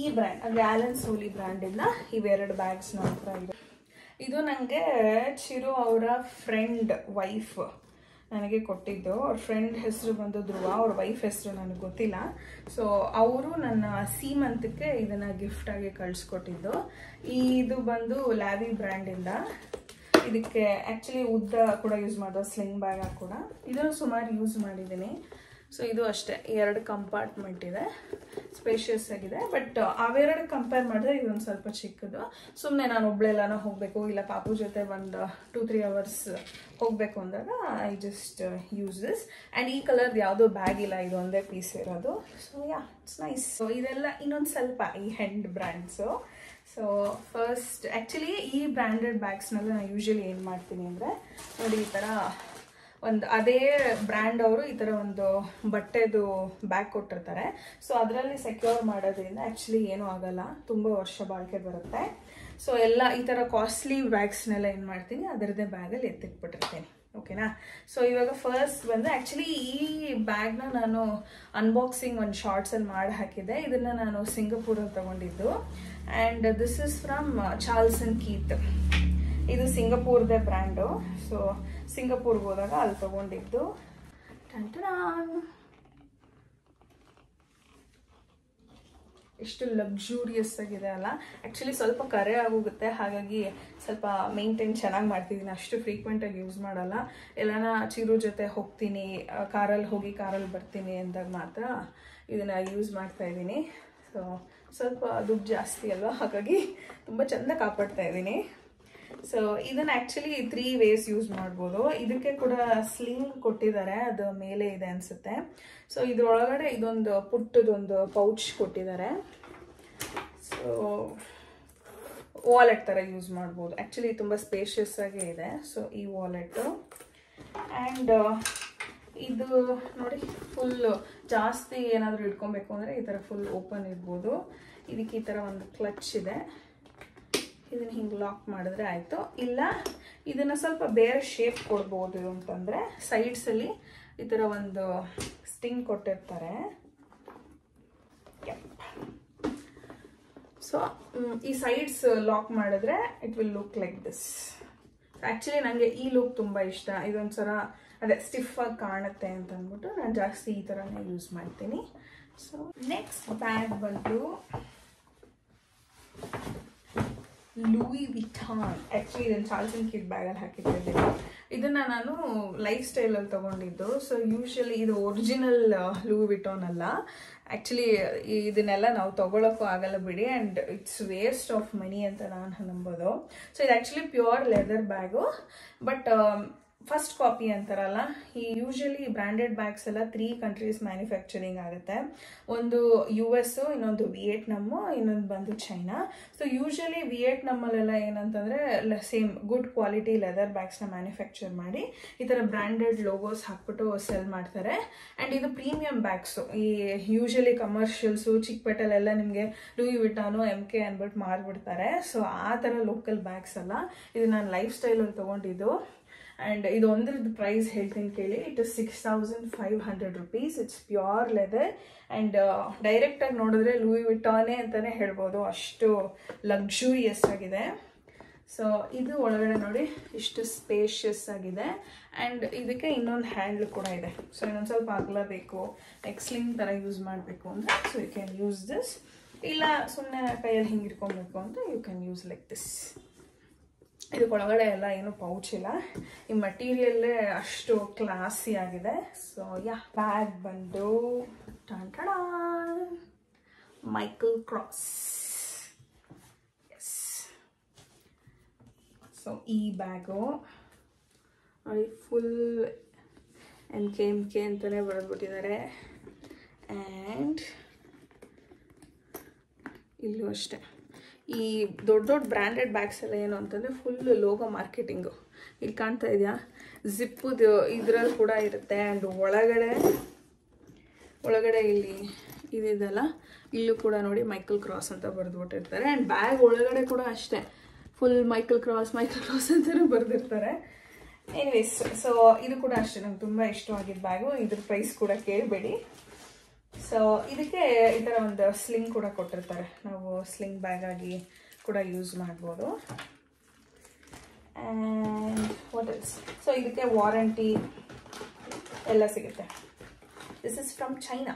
ಈ ಬ್ರ್ಯಾಂಡ್ ಅಂದರೆ ಆಲನ್ ಸೋಲಿ ಬ್ರ್ಯಾಂಡಿಂದ ಇವೆರಡು ಬ್ಯಾಗ್ಸ್ ನನ್ನ ಹತ್ರ ಇದೆ. ಇದು ನನಗೆ ಚಿರು ಅವರ ಫ್ರೆಂಡ್ ವೈಫ್ ನನಗೆ ಕೊಟ್ಟಿದ್ದು. ಅವ್ರ ಫ್ರೆಂಡ್ ಹೆಸರು ಬಂದು ಧ್ರುವ, ಅವ್ರ ವೈಫ್ ಹೆಸರು ನನಗೆ ಗೊತ್ತಿಲ್ಲ. ಸೊ ಅವರು ನನ್ನ ಸೀಮಂತಕ್ಕೆ ಇದನ್ನು ಗಿಫ್ಟಾಗಿ ಕಳಿಸ್ಕೊಟ್ಟಿದ್ದು. ಇದು ಬಂದು ಲ್ಯಾವಿ ಬ್ರ್ಯಾಂಡಿಂದ. ಇದಕ್ಕೆ ಆ್ಯಕ್ಚುಲಿ ಉದ್ದ ಕೂಡ ಯೂಸ್ ಮಾಡೋದು, ಸ್ಲಿಂಗ್ ಬ್ಯಾಗ್ ಕೂಡ. ಇದನ್ನು ಸುಮಾರು ಯೂಸ್ ಮಾಡಿದ್ದೀನಿ. ಸೊ ಇದು ಅಷ್ಟೇ 2 ಕಂಪಾರ್ಟ್ಮೆಂಟ್ ಇದೆ, ಸ್ಪೇಷಿಯಸ್ ಆಗಿದೆ. ಬಟ್ ಅವೆರಡು ಕಂಪೇರ್ ಮಾಡಿದ್ರೆ ಇದೊಂದು ಸ್ವಲ್ಪ ಚಿಕ್ಕದು. ಸುಮ್ಮನೆ ನಾನು ಒಬ್ಳೆಲ್ಲಾನ ಹೋಗಬೇಕು, ಇಲ್ಲ ಪಾಪು ಜೊತೆ ಒಂದು 2-3 ಅವರ್ಸ್ ಹೋಗಬೇಕು ಅಂದಾಗ I just use this. And ಈ ಕಲರ್ದು ಯಾವುದೋ ಬ್ಯಾಗ್ ಇಲ್ಲ, ಇದು ಒಂದೇ ಪೀಸ್ ಇರೋದು. So yeah, it's nice. So ಇದೆಲ್ಲ ಇನ್ನೊಂದು ಸ್ವಲ್ಪ ಈ ಹೆಂಡ್ ಬ್ರ್ಯಾಂಡ್ಸು. ಸೊ ಫಸ್ಟ್ ಆ್ಯಕ್ಚುಲಿ ಈ ಬ್ರ್ಯಾಂಡೆಡ್ ಬ್ಯಾಗ್ಸ್ನೆಲ್ಲ ನಾನು ಯೂಶಲಿ ಏನು ಮಾಡ್ತೀನಿ ಅಂದರೆ, ನೋಡಿ ಈ ಥರ ಒಂದು ಅದೇ ಬ್ರ್ಯಾಂಡ್ ಅವರು ಈ ಥರ ಒಂದು ಬಟ್ಟೆದು ಬ್ಯಾಗ್ ಕೊಟ್ಟಿರ್ತಾರೆ. ಸೊ ಅದರಲ್ಲಿ ಸೆಕ್ಯೂರ್ ಮಾಡೋದ್ರಿಂದ ಆ್ಯಕ್ಚುಲಿ ಏನೂ ಆಗಲ್ಲ, ತುಂಬ ವರ್ಷ ಬಾಳಿಕೆ ಬರುತ್ತೆ. ಸೊ ಎಲ್ಲ ಈ ಥರ ಕಾಸ್ಟ್ಲಿ ಬ್ಯಾಗ್ಸ್ನೆಲ್ಲ ಏನು ಮಾಡ್ತೀನಿ, ಅದರದ್ದೇ ಬ್ಯಾಗಲ್ಲಿ ಎತ್ತಿಟ್ಬಿಟ್ಟಿರ್ತೀನಿ. ಓಕೆನಾ? ಸೊ ಇವಾಗ ಫಸ್ಟ್ ಬಂದು ಆ್ಯಕ್ಚುಲಿ ಈ ಬ್ಯಾಗ್ನ ನಾನು ಅನ್ಬಾಕ್ಸಿಂಗ್ ಒಂದು ಶಾರ್ಟ್ಸಲ್ಲಿ ಮಾಡಿ ಹಾಕಿದ್ದೆ. ಇದನ್ನು ನಾನು ಸಿಂಗಪೂರಲ್ಲಿ ತೊಗೊಂಡಿದ್ದು. And this is from Charles and Keith. ಇದು ಸಿಂಗಪೂರ್ದೇ ಬ್ರ್ಯಾಂಡು. ಸೊ ಸಿಂಗಪೂರ್ಗೆ ಹೋದಾಗ ಅಲ್ಲಿ ತೊಗೊಂಡಿದ್ದು. ಎಷ್ಟು ಲಕ್ಸುರಿಯಸ್ ಆಗಿದೆ ಅಲ್ಲ. ಆ್ಯಕ್ಚುಲಿ ಸ್ವಲ್ಪ ಕರೆ ಆಗೋಗುತ್ತೆ, ಹಾಗಾಗಿ ಸ್ವಲ್ಪ ಮೇಂಟೈನ್ ಚೆನ್ನಾಗಿ ಮಾಡ್ತಿದ್ದೀನಿ. ಅಷ್ಟು ಫ್ರೀಕ್ವೆಂಟಾಗಿ ಯೂಸ್ ಮಾಡಲ್ಲ. ಎಲ್ಲಾನ ಚಿರು ಜೊತೆ ಹೋಗ್ತೀನಿ, ಕಾರಲ್ಲಿ ಹೋಗಿ ಕಾರಲ್ಲಿ ಬರ್ತೀನಿ ಅಂದಾಗ ಮಾತ್ರ ಇದನ್ನು ಯೂಸ್ ಮಾಡ್ತಾ ಇದ್ದೀನಿ. ಸೊ ಸ್ವಲ್ಪ ದುಡ್ಡು ಜಾಸ್ತಿ ಅಲ್ವಾ, ಹಾಗಾಗಿ ತುಂಬ ಚೆಂದ ಕಾಪಾಡ್ತಾ ಇದ್ದೀನಿ. ಸೊ ಇದನ್ನು ಆ್ಯಕ್ಚುಲಿ 3 ways ಯೂಸ್ ಮಾಡ್ಬೋದು. ಇದಕ್ಕೆ ಕೂಡ ಸ್ಲಿಂಗ್ ಕೊಟ್ಟಿದ್ದಾರೆ, ಅದು ಮೇಲೆ ಇದೆ ಅನಿಸುತ್ತೆ. ಸೊ ಇದ್ರೊಳಗಡೆ ಇದೊಂದು ಪುಟ್ಟದೊಂದು ಪೌಚ್ ಕೊಟ್ಟಿದ್ದಾರೆ. ಸೊ ವಾಲೆಟ್ ಥರ ಯೂಸ್ ಮಾಡ್ಬೋದು. ಆ್ಯಕ್ಚುಲಿ ತುಂಬ ಸ್ಪೇಷಿಯಸ್ ಆಗೇ ಇದೆ. ಸೊ ಈ ವಾಲೆಟು ಆ್ಯಂಡ್ ಇದು ನೋಡಿ, ಫುಲ್ ಜಾಸ್ತಿ ಏನಾದರೂ ಇಟ್ಕೊಬೇಕು ಅಂದರೆ ಈ ಥರ ಫುಲ್ ಓಪನ್ ಇರ್ಬೋದು. ಇದಕ್ಕೆ ಈ ಥರ ಒಂದು ಕ್ಲಚ್ ಇದೆ, ಇದನ್ನು ಹಿಂಗೆ ಲಾಕ್ ಮಾಡಿದ್ರೆ ಆಯಿತು. ಇಲ್ಲ ಇದನ್ನು ಸ್ವಲ್ಪ ಬೇರೆ ಶೇಪ್ ಕೊಡ್ಬೋದು ಅಂತಂದರೆ ಸೈಡ್ಸಲ್ಲಿ ಈ ಥರ ಒಂದು ಸ್ಟಿಂಗ್ ಕೊಟ್ಟಿರ್ತಾರೆ. ಸೊ ಈ ಸೈಡ್ಸ್ ಲಾಕ್ ಮಾಡಿದ್ರೆ it will look like this. Actually ನನಗೆ ಈ ಲುಕ್ ತುಂಬ ಇಷ್ಟ. ಇದೊಂಥರ ಅದೇ ಸ್ಟಿಫಾಗಿ ಕಾಣುತ್ತೆ ಅಂತ ಅಂದ್ಬಿಟ್ಟು ನಾನು ಜಾಸ್ತಿ ಈ ಥರನೇ ಯೂಸ್ ಮಾಡ್ತೀನಿ. ಸೊ ನೆಕ್ಸ್ಟ್ ಬ್ಯಾಗ್ ಬಂದು ಲೂಯಿ ವಿಟಾನ್. ಆ್ಯಕ್ಚುಲಿ ಇದನ್ನು ಚಾರ್ಲ್ಸ್ ಅಂಡ್ ಕೀತ್ ಬ್ಯಾಗಲ್ಲಿ ಹಾಕಿಟ್ಟಿದ್ದೀನಿ. ಇದನ್ನು ನಾನು ಲೈಫ್ ಸ್ಟೈಲಲ್ಲಿ ತೊಗೊಂಡಿದ್ದು. ಸೊ ಯೂಶಲಿ ಇದು ಒರಿಜಿನಲ್ ಲೂಯಿ ವಿಟಾನ್ ಅಲ್ಲ. ಆ್ಯಕ್ಚುಲಿ ಇದನ್ನೆಲ್ಲ ನಾವು ತೊಗೊಳಕ್ಕೂ ಆಗಲ್ಲ ಬಿಡಿ, and it's waste of money ಅಂತ ನಾನು ನಂಬೋದು. ಸೊ ಇದು actually pure leather bag. But first copy ಅಂತಾರಲ್ಲ, ಈ ಯೂಶಲಿ ಬ್ರ್ಯಾಂಡೆಡ್ ಬ್ಯಾಗ್ಸ್ ಎಲ್ಲ 3 ಕಂಟ್ರೀಸ್ ಮ್ಯಾನುಫ್ಯಾಕ್ಚರಿಂಗ್ ಆಗುತ್ತೆ. ಒಂದು US, ಇನ್ನೊಂದು ವಿಯೆಟ್ನಾಮು, ಇನ್ನೊಂದು ಬಂದು ಚೈನಾ. ಸೊ ಯೂಶಲಿ ವಿಯೆಟ್ನಾಮಲ್ಲೆಲ್ಲ ಏನಂತಂದರೆ ಸೇಮ್ ಗುಡ್ ಕ್ವಾಲಿಟಿ ಲೆದರ್ ಬ್ಯಾಗ್ಸ್ನ ಮ್ಯಾನುಫ್ಯಾಕ್ಚರ್ ಮಾಡಿ ಈ ಥರ ಬ್ರ್ಯಾಂಡೆಡ್ ಲೋಗೋಸ್ ಹಾಕ್ಬಿಟ್ಟು ಸೆಲ್ ಮಾಡ್ತಾರೆ. ಆ್ಯಂಡ್ ಇದು ಪ್ರೀಮಿಯಂ ಬ್ಯಾಗ್ಸು. ಈ ಯೂಶಲಿ ಕಮರ್ಷಿಯಲ್ಸು ಚಿಕ್ಕಪೇಟೆಲೆಲ್ಲ ನಿಮಗೆ ಲೂಯಿ ವಿಟಾನು MK ಅಂದ್ಬಿಟ್ಟು ಮಾರ್ಬಿಡ್ತಾರೆ. ಸೊ ಆ ಥರ ಲೋಕಲ್ ಬ್ಯಾಗ್ಸ್ ಅಲ್ಲ, ಇದು ನಾನು ಲೈಫ್ ಸ್ಟೈಲಲ್ಲಿ ತೊಗೊಂಡಿದ್ದು. ಆ್ಯಂಡ್ ಇದು ಒಂದ್ರದ್ದು ಪ್ರೈಸ್ ಹೇಳ್ತೀನಿ ಕೇಳಿ. It is 6,500 rupees. It's pure leather. And ಡೈರೆಕ್ಟಾಗಿ ನೋಡಿದ್ರೆ ಲೂಯಿ ವಿಟಾನೇ ಅಂತಲೇ ಹೇಳ್ಬೋದು, ಅಷ್ಟು ಲಕ್ಸುರಿಯಸ್ ಆಗಿದೆ. ಸೊ ಇದು ಒಳಗಡೆ ನೋಡಿ ಇಷ್ಟು ಸ್ಪೇಷಿಯಸ್ ಆಗಿದೆ. ಆ್ಯಂಡ್ ಇದಕ್ಕೆ ಇನ್ನೊಂದು ಹ್ಯಾಂಡ್ಲ್ ಕೂಡ ಇದೆ. ಸೊ ಇನ್ನೊಂದು ಸ್ವಲ್ಪ ಅಗಲ ಬೇಕು, ಸ್ಲಿಂಗ್ ಥರ ಯೂಸ್ ಮಾಡಬೇಕು ಅಂದರೆ so you can use this. ಇಲ್ಲ ಸುಮ್ಮನೆ ಕೈಯಲ್ಲಿ ಹಿಂಗೆ ಇಟ್ಕೊಬೇಕು ಅಂತ you can use like this. ಇದಕ್ಕೊಳಗಡೆ ಎಲ್ಲ ಏನು ಪೌಚ್ ಇಲ್ಲ. ಈ ಮಟೀರಿಯಲ್ಲೇ ಅಷ್ಟು ಕ್ಲಾಸಿ ಆಗಿದೆ. ಸೊ ಯಾ, ಬ್ಯಾಗ್ ಬಂದು ಮೈಕಲ್ ಕ್ರಾಸ್. ಎಸ್. ಸೊ ಈ ಬ್ಯಾಗು ನೋಡಿ ಫುಲ್ MK ಅಂತಲೇ ಬರೆದ್ಬಿಟ್ಟಿದ್ದಾರೆ. ಆ್ಯಂಡ್ ಇಲ್ಲೂ ಅಷ್ಟೇ. ಈ ದೊಡ್ಡ ದೊಡ್ಡ ಬ್ರ್ಯಾಂಡೆಡ್ ಬ್ಯಾಗ್ಸ್ ಎಲ್ಲ ಏನು ಅಂತಂದರೆ ಫುಲ್ ಲೋಗೋ ಮಾರ್ಕೆಟಿಂಗು. ಇಲ್ಲಿ ಕಾಣ್ತಾ ಇದೆಯಾ, ಜಿಪ್ಪುದು ಇದರಲ್ಲಿ ಕೂಡ ಇರುತ್ತೆ. ಆ್ಯಂಡ್ ಒಳಗಡೆ ಇಲ್ಲಿ ಇದೆಲ್ಲ, ಇಲ್ಲೂ ಕೂಡ ನೋಡಿ ಮೈಕಲ್ ಕ್ರಾಸ್ ಅಂತ ಬರೆದ್ಬಿಟ್ಟಿರ್ತಾರೆ. ಆ್ಯಂಡ್ ಬ್ಯಾಗ್ ಒಳಗಡೆ ಕೂಡ ಅಷ್ಟೇ ಫುಲ್ ಮೈಕಲ್ ಕ್ರಾಸ್ ಅಂತಲೂ ಬರೆದಿರ್ತಾರೆ. ಎನಿವೇಸ್, ಸೊ ಇದು ಕೂಡ ಅಷ್ಟೇ ನಂಗೆ ತುಂಬ ಇಷ್ಟವಾಗಿದ್ದ ಬ್ಯಾಗು. ಇದ್ರ ಪ್ರೈಸ್ ಕೂಡ ಕೇಳಬೇಡಿ. ಸೊ ಇದಕ್ಕೆ ಈ ಥರ ಒಂದು ಸ್ಲಿಂಗ್ ಕೂಡ ಕೊಟ್ಟಿರ್ತಾರೆ, ನಾವು ಸ್ಲಿಂಗ್ ಬ್ಯಾಗ್ ಆಗಿ ಕೂಡ ಯೂಸ್ ಮಾಡ್ಬೋದು. ಆ್ಯಂಡ್ ವಾಟ್ ಎಲ್ಸ್, ಸೊ ಇದಕ್ಕೆ ವಾರಂಟಿ ಎಲ್ಲ ಸಿಗುತ್ತೆ. This is from China.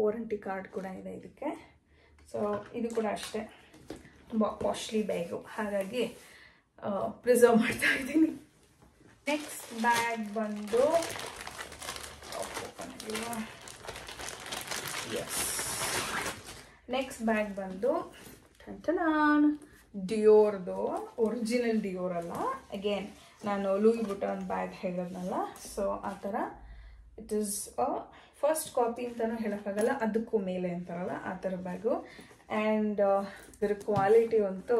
Warranty card ಕೂಡ ಇದೆ ಇದಕ್ಕೆ. ಸೊ ಇದು ಕೂಡ ಅಷ್ಟೇ ತುಂಬ ಕಾಸ್ಟ್ಲಿ ಬ್ಯಾಗು, ಹಾಗಾಗಿ ಪ್ರಿಸರ್ವ್ ಮಾಡ್ತಾ ಇದ್ದೀನಿ. ನೆಕ್ಸ್ಟ್ ಬ್ಯಾಗ್ ಬಂದು ನೆಕ್ಸ್ಟ್ ಬ್ಯಾಗ್ ಬಂದು ಡಿಯೋರ್ದು, ಒರಿಜಿನಲ್ ಡಿಯೋರ್ ಅಲ್ಲ, ಅಗೇನ್ ನಾನು ಲೂಯಿ ಬುಟಾನ್ ಬ್ಯಾಗ್ ಹೇಳಿದ್ನಲ್ಲ, ಸೊ ಆ ಥರ ಇಟ್ ಈಸ್ ಫಸ್ಟ್ ಕಾಪಿ ಅಂತಲೂ ಹೇಳೋಕ್ಕಾಗಲ್ಲ, ಅದಕ್ಕೂ ಮೇಲೆ ಅಂತಾರಲ್ಲ ಆ ಥರ ಬ್ಯಾಗು. ಆ್ಯಂಡ್ ಇದರ ಕ್ವಾಲಿಟಿ ಅಂತೂ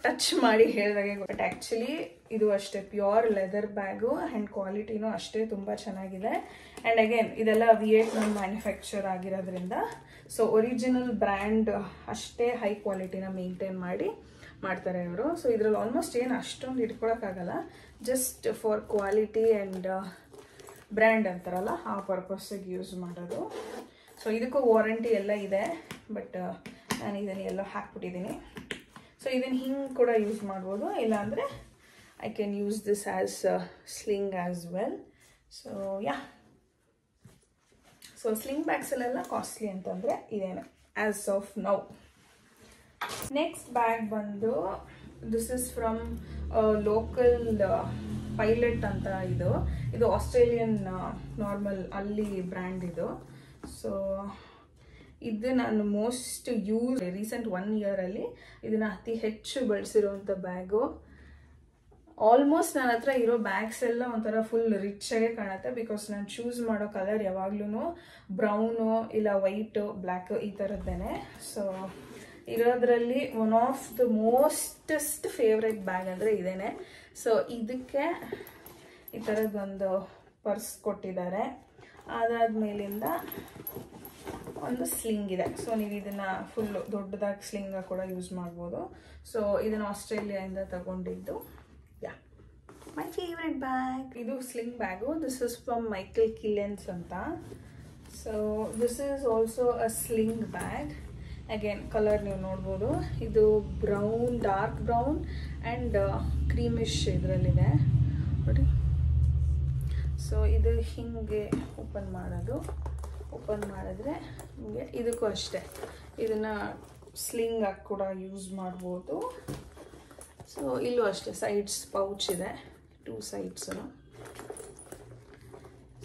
ಟಚ್ ಮಾಡಿ ಹೇಳಿದಾಗೆ, ಬಟ್ ಆ್ಯಕ್ಚುಲಿ ಇದು ಅಷ್ಟೇ ಪ್ಯೂರ್ ಲೆದರ್ ಬ್ಯಾಗು ಆ್ಯಂಡ್ ಕ್ವಾಲಿಟಿನೂ ಅಷ್ಟೇ ತುಂಬ ಚೆನ್ನಾಗಿದೆ. ಆ್ಯಂಡ್ ಅಗೇನ್ ಇದೆಲ್ಲ ವಿಯೆಟ್ನಾಮ್ ಮ್ಯಾನುಫ್ಯಾಕ್ಚರ್ ಆಗಿರೋದ್ರಿಂದ ಸೊ ಒರಿಜಿನಲ್ ಬ್ರ್ಯಾಂಡ್ ಅಷ್ಟೇ ಹೈ ಕ್ವಾಲಿಟಿನ ಮೇಂಟೈನ್ ಮಾಡ್ತಾರೆ ಇವರು. ಸೊ ಇದರಲ್ಲಿ ಆಲ್ಮೋಸ್ಟ್ ಏನು ಅಷ್ಟೊಂದು ಇಟ್ಕೊಳಕ್ಕಾಗಲ್ಲ, just for quality and brand ಅಂತಾರಲ್ಲ ಆ ಪರ್ಪಸ್ಸಿಗೆ ಯೂಸ್ ಮಾಡೋದು. ಸೊ ಇದಕ್ಕೂ ವಾರಂಟಿ ಎಲ್ಲ ಇದೆ, ಬಟ್ ನಾನು ಇದನ್ನು ಎಲ್ಲೋ ಹಾಕ್ಬಿಟ್ಟಿದ್ದೀನಿ. ಸೊ ಇದನ್ನು ಹಿಂಗೆ ಕೂಡ ಯೂಸ್ ಮಾಡ್ಬೋದು, ಇಲ್ಲಾಂದರೆ I can use this as sling as well. So yeah, so sling ಬ್ಯಾಗ್ಸಲ್ಲೆಲ್ಲ ಕಾಸ್ಟ್ಲಿ ಅಂತಂದರೆ ಇದೇನು as of now. Next bag ಬಂದು this is from local pilot ಅಂತ. ಇದು ಆಸ್ಟ್ರೇಲಿಯನ್ ನಾರ್ಮಲ್ ಅಲ್ಲಿ ಬ್ರ್ಯಾಂಡ್ ಇದು. ಸೊ ಇದು ನಾನು ಮೋಸ್ಟ್ ಯೂಸ್ ರೀಸೆಂಟ್ 1 ಇಯರಲ್ಲಿ ಇದನ್ನು ಅತಿ ಹೆಚ್ಚು ಬಳಸಿರೋಂಥ ಬ್ಯಾಗು. ಆಲ್ಮೋಸ್ಟ್ ನನ್ನ ಹತ್ರ ಇರೋ ಬ್ಯಾಗ್ಸ್ ಎಲ್ಲ ಒಂಥರ ಫುಲ್ ರಿಚ್ ಆಗೇ ಕಾಣುತ್ತೆ, ಬಿಕಾಸ್ ನಾನು ಚೂಸ್ ಮಾಡೋ ಕಲರ್ ಯಾವಾಗ್ಲೂ ಬ್ರೌನು ಇಲ್ಲ ವೈಟು ಬ್ಲ್ಯಾಕು ಈ ಥರದ್ದೇನೆ. ಸೊ ಇರೋದ್ರಲ್ಲಿ one of the mostest favourite bag ಅಂದರೆ ಇದೇನೆ. ಸೊ ಇದಕ್ಕೆ ಈ ಥರದ್ದೊಂದು ಪರ್ಸ್ ಕೊಟ್ಟಿದ್ದಾರೆ, ಅದಾದ್ಮೇಲಿಂದ ಒಂದು ಸ್ಲಿಂಗ್ ಇದೆ. ಸೊ ನೀವು ಇದನ್ನು ಫುಲ್ಲು ದೊಡ್ಡದಾಗಿ ಸ್ಲಿಂಗ ಕೂಡ ಯೂಸ್ ಮಾಡ್ಬೋದು. ಸೊ ಇದನ್ನು ಆಸ್ಟ್ರೇಲಿಯಾದಿಂದ ತಗೊಂಡಿದ್ದು. Yeah, my favourite bag. ಇದು sling bag. This is from Michael ಕಿಲೆನ್ಸ್ ಅಂತ. So this is also a sling bag. Again colour ನೀವು ನೋಡ್ಬೋದು, ಇದು brown, dark brown and creamish ಇದರಲ್ಲಿದೆ ನೋಡಿ. ಸೊ ಇದು ಹೀಗೆ ಓಪನ್ ಮಾಡೋದು. ಓಪನ್ ಮಾಡಿದ್ರೆ ನಿಮಗೆ ಇದಕ್ಕೂ ಅಷ್ಟೇ ಇದನ್ನು ಸ್ಲಿಂಗ್ ಆಗಿ ಕೂಡ ಯೂಸ್ ಮಾಡ್ಬೋದು. ಸೊ ಇಲ್ಲೂ ಅಷ್ಟೇ ಸೈಡ್ಸ್ ಪೌಚ್ ಇದೆ, 2 ಸೈಡ್ಸು.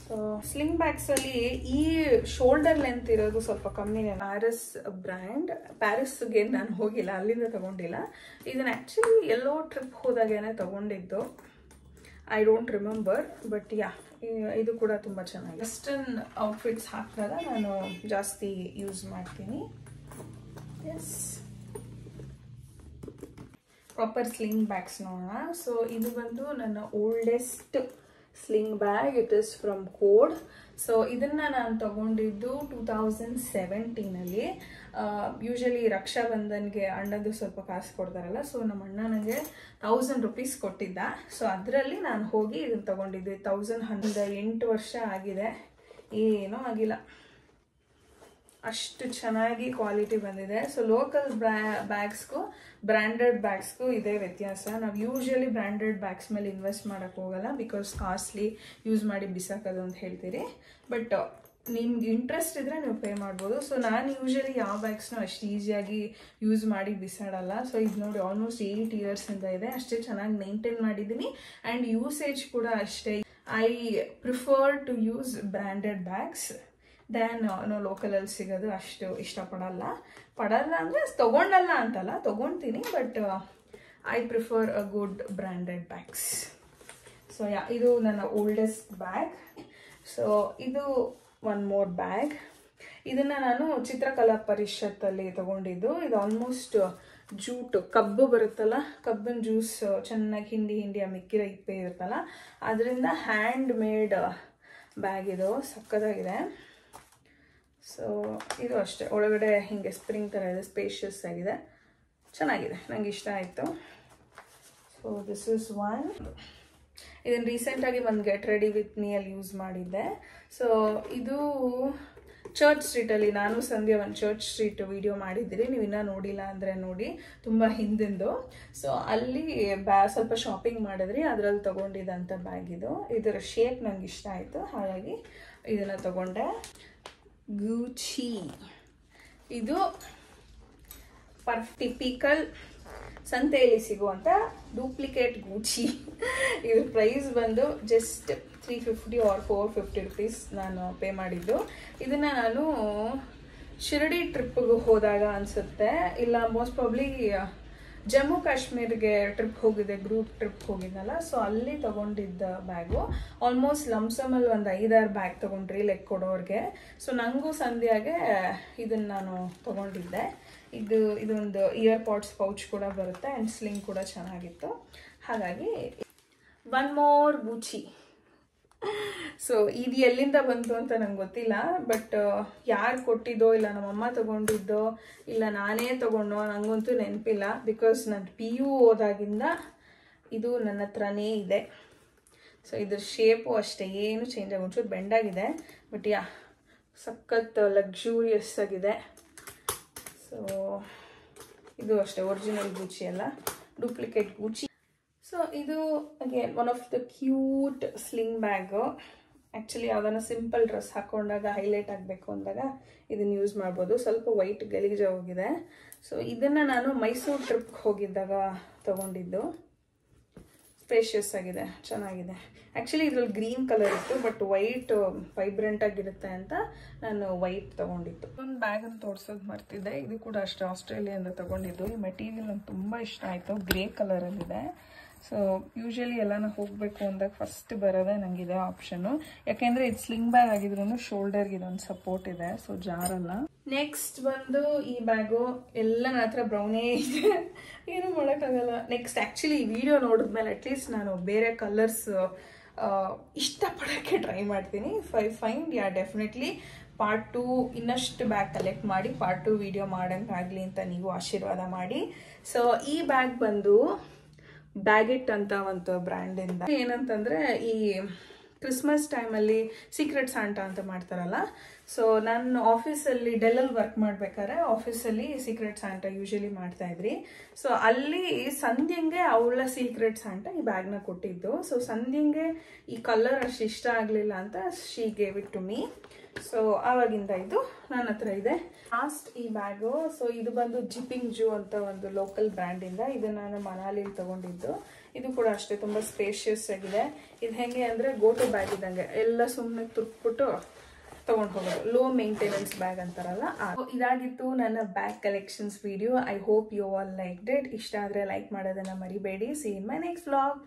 ಸೊ ಸ್ಲಿಂಗ್ ಬ್ಯಾಗ್ಸಲ್ಲಿ ಈ ಶೋಲ್ಡರ್ ಲೆಂತ್ ಇರೋದು ಸ್ವಲ್ಪ ಕಮ್ಮಿನೇ. ಪ್ಯಾರಿಸ್ ಬ್ರ್ಯಾಂಡ್, ಪ್ಯಾರಿಸ್ಗೆ ನಾನು ಹೋಗಿಲ್ಲ, ಅಲ್ಲಿಂದ ತಗೊಂಡಿಲ್ಲ. ಇದನ್ನು ಆ್ಯಕ್ಚುಲಿ ಎಲ್ಲೋ ಟ್ರಿಪ್ ಹೋದಾಗೇನೆ ತಗೊಂಡಿದ್ದು, ಐ ಡೋಂಟ್ ರಿಮೆಂಬರ್, ಬಟ್ ಯಾ ಇದು ಕೂಡ ತುಂಬ ಚೆನ್ನಾಗಿದೆ. ವೆಸ್ಟರ್ನ್ ಔಟ್ಫಿಟ್ಸ್ ಹಾಕಿದಾಗ ನಾನು ಜಾಸ್ತಿ ಯೂಸ್ ಮಾಡ್ತೀನಿ. ಎಸ್, ಪ್ರಾಪರ್ ಸ್ಲಿಂಗ್ ಬ್ಯಾಗ್ಸ್ ನೋಡೋಣ. ಸೊ ಇದು ಬಂದು ನನ್ನ oldest sling bag. It is from code. So ಇದನ್ನು ನಾನು ತಗೊಂಡಿದ್ದು 2017ಅಲ್ಲಿ. ಯೂಶಲಿ ರಕ್ಷಾಬಂಧನ್ಗೆ ಅಣ್ಣದು ಸ್ವಲ್ಪ ಕಾಸು ಕೊಡ್ತಾರಲ್ಲ, ಸೊ ನಮ್ಮ ಅಣ್ಣ ನನಗೆ 1000 ರೂಪೀಸ್ ಕೊಟ್ಟಿದ್ದ. ಸೊ ಅದರಲ್ಲಿ ನಾನು ಹೋಗಿ ಇದನ್ನು ತಗೊಂಡಿದ್ದೆ. 8 ವರ್ಷ ಆಗಿದೆ, ಏನೂ ಆಗಿಲ್ಲ, ಅಷ್ಟು ಚೆನ್ನಾಗಿ ಕ್ವಾಲಿಟಿ ಬಂದಿದೆ. ಸೊ ಲೋಕಲ್ ಬ್ಯಾಗ್ಸ್ಗೂ ಬ್ರ್ಯಾಂಡೆಡ್ ಬ್ಯಾಗ್ಸ್ಗೂ ಇದೇ ವ್ಯತ್ಯಾಸ. ನಾವು ಯೂಶಲಿ ಬ್ರ್ಯಾಂಡೆಡ್ ಬ್ಯಾಗ್ಸ್ ಮೇಲೆ ಇನ್ವೆಸ್ಟ್ ಮಾಡೋಕ್ಕೆ ಹೋಗಲ್ಲ, ಬಿಕಾಸ್ ಕಾಸ್ಟ್ಲಿ, ಯೂಸ್ ಮಾಡಿ ಬಿಸಾಕೋದು ಅಂತ ಹೇಳ್ತೀರಿ. ಬಟ್ ನಿಮ್ಗೆ ಇಂಟ್ರೆಸ್ಟ್ ಇದ್ದರೆ ನೀವು ಪೇ ಮಾಡ್ಬೋದು. ಸೊ ನಾನು ಯೂಶಲಿ ಯಾವ ಬ್ಯಾಗ್ಸ್ನೂ ಅಷ್ಟು ಈಸಿಯಾಗಿ ಯೂಸ್ ಮಾಡಿ ಬಿಸಾಡಲ್ಲ. ಸೊ ಇದು ನೋಡಿ ಆಲ್ಮೋಸ್ಟ್ 8 ಇಯರ್ಸಿಂದ ಇದೆ, ಅಷ್ಟೇ ಚೆನ್ನಾಗಿ ಮೇಂಟೈನ್ ಮಾಡಿದ್ದೀನಿ. ಆ್ಯಂಡ್ ಯೂಸೇಜ್ ಕೂಡ ಅಷ್ಟೇ. I prefer to use branded bags than ಲೋಕಲಲ್ಲಿ ಸಿಗೋದು ಅಷ್ಟು ಇಷ್ಟಪಡಲ್ಲ. ಅಂದರೆ ತೊಗೊಂಡಲ್ಲ ಅಂತಲ್ಲ, ತೊಗೊಳ್ತೀನಿ, but I prefer a good branded bags. So yeah, ಇದು ನನ್ನ ಓಲ್ಡೆಸ್ಟ್ ಬ್ಯಾಗ್. ಸೊ ಇದು ಒನ್ ಮೋರ್ ಬ್ಯಾಗ್. ಇದನ್ನು ನಾನು ಚಿತ್ರಕಲಾ ಪರಿಷತ್ತಲ್ಲಿ ತಗೊಂಡಿದ್ದು. ಇದು ಆಲ್ಮೋಸ್ಟ್ ಜೂಟು, ಕಬ್ಬು ಬರುತ್ತಲ್ಲ, ಕಬ್ಬಿನ ಜ್ಯೂಸ್ ಚೆನ್ನಾಗಿ ಹಿಂಡಿ ಮಿಕ್ಕಿರೋ ಇಪ್ಪೆ ಇರುತ್ತಲ್ಲ, ಅದರಿಂದ ಹ್ಯಾಂಡ್ ಮೇಡ್ ಬ್ಯಾಗ್. ಇದು ಸಕ್ಕತ್ತಾಗಿದೆ. ಸೊ ಇದು ಅಷ್ಟೇ, ಒಳಗಡೆ ಹೀಗೆ ಸ್ಪ್ರಿಂಗ್ ಥರ ಇದೆ, ಸ್ಪೇಷಿಯಸ್ ಆಗಿದೆ, ಚೆನ್ನಾಗಿದೆ, ನನಗೆ ಇಷ್ಟ ಆಯಿತು. So this is one. ಇದನ್ನು ರೀಸೆಂಟಾಗಿ ಒಂದು ಗೆಟ್ ರೆಡಿ ವಿತ್ ಮೀ ಅಲ್ಲಿ ಯೂಸ್ ಮಾಡಿದ್ದೆ. ಸೊ ಇದು ಚರ್ಚ್ ಸ್ಟ್ರೀಟಲ್ಲಿ, ನಾನು ಸಂಧ್ಯಾ ಒಂದು ಚರ್ಚ್ ಸ್ಟ್ರೀಟ್ ವಿಡಿಯೋ ಮಾಡಿದ್ದೀರಿ, ನೀವು ಇನ್ನೂ ನೋಡಿಲ್ಲ ಅಂದರೆ ನೋಡಿ, ತುಂಬ ಹಿಂದಿಂದು. ಸೊ ಅಲ್ಲಿ ಸ್ವಲ್ಪ ಶಾಪಿಂಗ್ ಮಾಡಿದ್ರಿ, ಅದರಲ್ಲಿ ತೊಗೊಂಡಿದ್ದಂಥ ಬ್ಯಾಗ್ ಇದು. ಇದರ ಶೇಪ್ ನನಗೆ ಇಷ್ಟ ಆಯಿತು, ಹಾಗಾಗಿ ಇದನ್ನು ತೊಗೊಂಡೆ. ಗುಚಿ, ಇದು ಟಿಪಿಕಲ್ ಸಂತೆಯಲ್ಲಿ ಸಿಗುವಂಥ ಡೂಪ್ಲಿಕೇಟ್ ಗೂಚಿ. ಇದ್ರ ಪ್ರೈಸ್ ಬಂದು ಜಸ್ಟ್ 350 ಆರ್ 450 ರುಪೀಸ್ ನಾನು ಪೇ ಮಾಡಿದ್ದು. ಇದನ್ನು ನಾನು ಶಿರಡಿ ಟ್ರಿಪ್ಪಿಗೆ ಹೋದಾಗ ಅನಿಸುತ್ತೆ, ಇಲ್ಲ ಮೋಸ್ಟ್ ಪ್ರಾಬ್ಲಿ ಜಮ್ಮು ಕಾಶ್ಮೀರ್ಗೆ ಟ್ರಿಪ್ ಹೋಗಿದೆ, ಗ್ರೂಪ್ ಟ್ರಿಪ್ ಹೋಗಿದ್ನಲ್ಲ, ಸೊ ಅಲ್ಲಿ ತೊಗೊಂಡಿದ್ದ ಬ್ಯಾಗು. ಆಲ್ಮೋಸ್ಟ್ ಲಮ್ಸಮಲ್ಲಿ ಒಂದು 5-6 ಬ್ಯಾಗ್ ತೊಗೊಂಡ್ರಿ ಲೆಕ್ಕ ಕೊಡೋರಿಗೆ. ಸೊ ನನಗೂ ಸಂಧ್ಯಾಗೆ ಇದನ್ನು ನಾನು ತೊಗೊಂಡಿದ್ದೆ. ಇದೊಂದು ಇಯರ್ ಪಾಡ್ಸ್ ಪೌಚ್ ಕೂಡ ಬರುತ್ತೆ ಆ್ಯಂಡ್ ಸ್ಲಿಂಗ್ ಕೂಡ ಚೆನ್ನಾಗಿತ್ತು. ಹಾಗಾಗಿ ಒನ್ ಮೋರ್ ಗೂಚಿ. ಸೊ ಇದು ಎಲ್ಲಿಂದ ಬಂತು ಅಂತ ನಂಗೆ ಗೊತ್ತಿಲ್ಲ, ಬಟ್ ಯಾರು ಕೊಟ್ಟಿದ್ದೋ ಇಲ್ಲ ನಮ್ಮಮ್ಮ ತೊಗೊಂಡಿದ್ದೋ ಇಲ್ಲ ನಾನೇ ತೊಗೊಂಡೋ ನನಗಂತೂ ನೆನಪಿಲ್ಲ. ಬಿಕಾಸ್ ನಾನು PU ಹೋದಾಗಿಂದ ಇದು ನನ್ನ ಹತ್ರನೇ ಇದೆ. ಸೊ ಇದ್ರ ಶೇಪು ಅಷ್ಟೇ, ಏನು ಚೇಂಜ್ ಆಗಿ ಒಂಚೂರು ಬೆಂಡಾಗಿದೆ, ಬಟ್ ಸಖತ್ ಲಕ್ಸುರಿಯಸ್ ಆಗಿದೆ. ಸೊ ಇದು ಅಷ್ಟೇ ಒರಿಜಿನಲ್ ಗೂಚಿ ಅಲ್ಲ, ಡೂಪ್ಲಿಕೇಟ್ ಗೂಚಿ. ಸೊ ಇದು again one of the cute sling bag. Actually ಯಾವ್ದಾನ ಸಿಂಪಲ್ ಡ್ರೆಸ್ ಹಾಕೊಂಡಾಗ ಹೈಲೈಟ್ ಆಗಬೇಕು ಅಂದಾಗ ಇದನ್ನು ಯೂಸ್ ಮಾಡ್ಬೋದು. ಸ್ವಲ್ಪ ವೈಟ್ ಗಲೀಜ ಹೋಗಿದೆ. ಸೊ ಇದನ್ನು ನಾನು ಮೈಸೂರು ಟ್ರಿಪ್ಗೆ ಹೋಗಿದ್ದಾಗ ತೊಗೊಂಡಿದ್ದು. ಸ್ಪೇಷಿಯಸ್ ಆಗಿದೆ, ಚೆನ್ನಾಗಿದೆ. ಆ್ಯಕ್ಚುಲಿ ಇದ್ರಲ್ಲಿ ಗ್ರೀನ್ ಕಲರ್ ಇತ್ತು, ಬಟ್ ವೈಟ್ ವೈಬ್ರೆಂಟ್ ಆಗಿರುತ್ತೆ ಅಂತ ನಾನು ವೈಟ್ ತೊಗೊಂಡಿದ್ದು. ಒಂದು ಬ್ಯಾಗನ್ನು ತೋರಿಸೋದು ಮರ್ತಿದ್ದೆ. ಇದು ಕೂಡ ಅಷ್ಟೇ ಆಸ್ಟ್ರೇಲಿಯಿಂದ ತೊಗೊಂಡಿದ್ದು. ಈ ಮೆಟೀರಿಯಲ್ ನಂಗೆ ತುಂಬ ಇಷ್ಟ ಆಯಿತು, ಗ್ರೇ ಕಲರಲ್ಲಿದೆ. ಸೊ ಯೂಶಲಿ ಎಲ್ಲಾನು ಹೋಗಬೇಕು ಅಂದಾಗ ಫಸ್ಟ್ ಬರೋದೇ ನನಗಿದೆ ಆಪ್ಷನು, ಯಾಕೆಂದರೆ ಇದು ಸ್ಲಿಂಗ್ ಬ್ಯಾಗ್ ಆಗಿದ್ರು ಶೋಲ್ಡರ್ಗೆ ಇದೊಂದು ಸಪೋರ್ಟ್ ಇದೆ, ಸೊ ಜಾರಲ್ಲ. ನೆಕ್ಸ್ಟ್ ಬಂದು ಈ ಬ್ಯಾಗು ಎಲ್ಲ ನನ್ನ ಹತ್ರ ಬ್ರೌನೇ ಇದೆ, ಏನೂ ಮಾಡೋಕ್ಕಾಗಲ್ಲ. ನೆಕ್ಸ್ಟ್ ಆ್ಯಕ್ಚುಲಿ ಈ ವಿಡಿಯೋ ನೋಡಿದ್ಮೇಲೆ ಅಟ್ಲೀಸ್ಟ್ ನಾನು ಬೇರೆ ಕಲರ್ಸ್ ಇಷ್ಟಪಡೋಕ್ಕೆ ಟ್ರೈ ಮಾಡ್ತೀನಿ. ಫೈಂಡ್ ಡೆಫಿನೆಟ್ಲಿ ಪಾರ್ಟ್ 2 ಇನ್ನಷ್ಟು ಬ್ಯಾಗ್ ಕಲೆಕ್ಟ್ ಮಾಡಿ ಪಾರ್ಟ್ 2 ವಿಡಿಯೋ ಮಾಡೋಂಗಾಗಲಿ ಅಂತ ನೀವು ಆಶೀರ್ವಾದ ಮಾಡಿ. ಸೊ ಈ ಬ್ಯಾಗ್ ಬಂದು ಬ್ಯಾಗೆಟ್ ಅಂತ ಒಂದು ಬ್ರ್ಯಾಂಡಿಂದ. ಏನಂತಂದರೆ ಈ ಕ್ರಿಸ್ಮಸ್ ಟೈಮಲ್ಲಿ ಸೀಕ್ರೆಟ್ ಸಾಂಟಾ ಅಂತ ಮಾಡ್ತಾರಲ್ಲ, ಸೊ ನಾನು ಆಫೀಸಲ್ಲಿ ಡೆಲ್ಲಲ್ಲಿ ವರ್ಕ್ ಮಾಡ್ಬೇಕಾದ್ರೆ ಆಫೀಸಲ್ಲಿ ಸೀಕ್ರೆಟ್ ಸಾಂಟಾ ಯೂಶಲಿ ಮಾಡ್ತಾಯಿದ್ರಿ. ಸೊ ಅಲ್ಲಿ ಸಂಧ್ಯಂಗೆ ಅವಳ ಸೀಕ್ರೆಟ್ ಸಾಂಟಾ ಈ ಬ್ಯಾಗ್ನ ಕೊಟ್ಟಿದ್ದು. ಸೊ ಸಂಧ್ಯಂಗೆ ಈ ಕಲರ್ ಅಷ್ಟು ಇಷ್ಟ ಆಗಲಿಲ್ಲ ಅಂತ she gave it to me. So ಆವಾಗಿಂದ ಇದು ನನ್ನ ಹತ್ರ ಇದೆ. ಲಾಸ್ಟ್ ಈ ಬ್ಯಾಗು. ಸೊ ಇದು ಬಂದು ಜಿಪ್ಪಿಂಗ್ ಜೂ ಅಂತ ಒಂದು ಲೋಕಲ್ ಬ್ರ್ಯಾಂಡಿಂದ. ಇದು ನಾನು ಮನಾಲಿಲಿ ತೊಗೊಂಡಿದ್ದು. ಇದು ಕೂಡ ಅಷ್ಟೇ ತುಂಬ ಸ್ಪೇಷಿಯಸ್ ಆಗಿದೆ. ಇದು ಹೆಂಗೆ ಅಂದರೆ ಗೋಟು ಬ್ಯಾಗ್ ಇದ್ದಂಗೆ, ಎಲ್ಲ ಸುಮ್ಮನೆ ತುರ್ಕ್ಬಿಟ್ಟು ತೊಗೊಂಡು ಹೋಗೋದು, ಲೋ ಮೇಂಟೆನೆನ್ಸ್ ಬ್ಯಾಗ್ ಅಂತಾರಲ್ಲ. ಇದಾಗಿತ್ತು ನನ್ನ bag collections video. I hope you all liked it. ಇಷ್ಟ ಆದರೆ ಲೈಕ್ ಮಾಡೋದನ್ನು ಮರಿಬೇಡಿ. See in my next vlog.